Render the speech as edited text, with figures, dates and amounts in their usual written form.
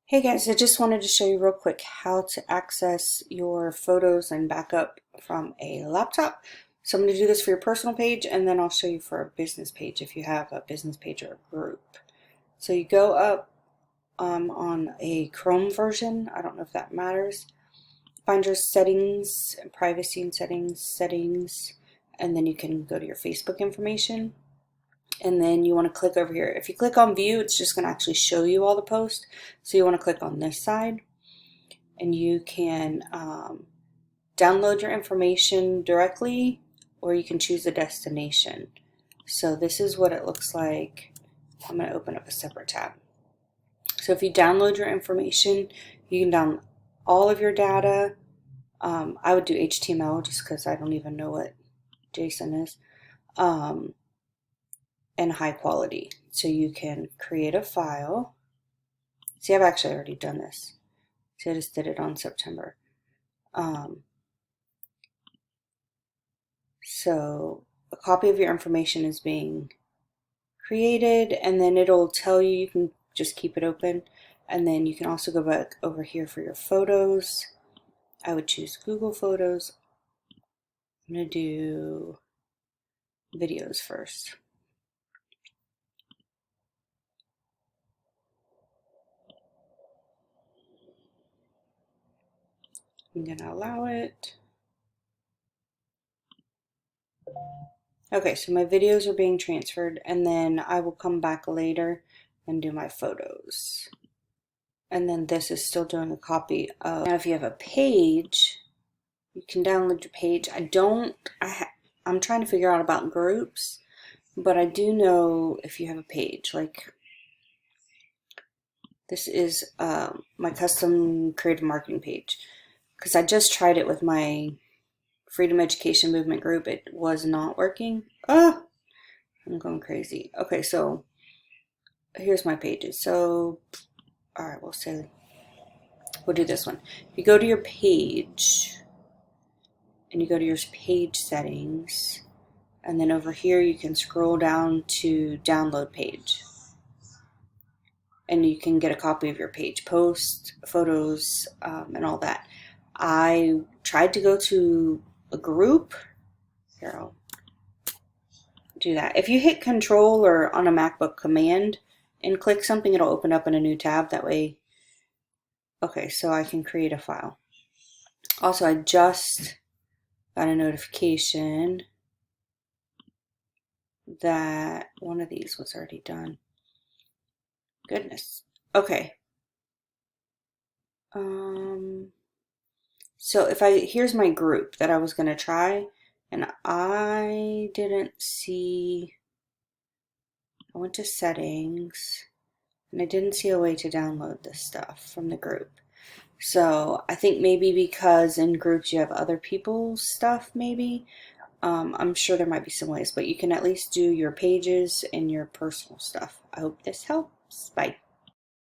Hey guys, I just wanted to show you real quick how to access your photos and backup from a laptop. So I'm going to do this for your personal page, and then I'll show you for a business page if you have a business page or a group. So you go up on a Chrome version. I don't know if that matters. Find your settings, privacy and settings, and then you can go to your Facebook information. And then you want to click over here. If you click on view, it's just going to actually show you all the posts. So you want to click on this side, and you can download your information directly, or you can choose a destination. So this is what it looks like. I'm going to open up a separate tab. So if you download your information, you can download all of your data. I would do HTML just because I don't even know what JSON is. And high quality. So you can create a file. See, I've actually already done this. See, I just did it on September. So a copy of your information is being created, and then it'll tell you, you can just keep it open. And then you can also go back over here for your photos. I would choose Google Photos. I'm going to do videos first. I'm going to allow it. Okay, so my videos are being transferred, and then I will come back later and do my photos. And then this is still doing a copy of. Now if you have a page, you can download your page. I'm trying to figure out about groups, but I do know if you have a page, like this is my custom creative marketing page, because I just tried it with my Freedom Education Movement group. It was not working. Oh, I'm going crazy. Okay, so here's my pages. So, all right, we'll do this one. You go to your page, and you go to your page settings, and then over here you can scroll down to download page, and you can get a copy of your page, post, photos, and all that. I tried to go to a group. Here, I'll do that. If you hit Control or on a MacBook Command and click something, it'll open up in a new tab. That way, okay, so I can create a file. Also, I just got a notification that one of these was already done. Goodness. Okay. So here's my group that I was going to try, and I didn't see, I went to settings, and I didn't see a way to download this stuff from the group. So I think maybe because in groups you have other people's stuff, maybe. I'm sure there might be some ways, but you can at least do your pages and your personal stuff. I hope this helps. Bye.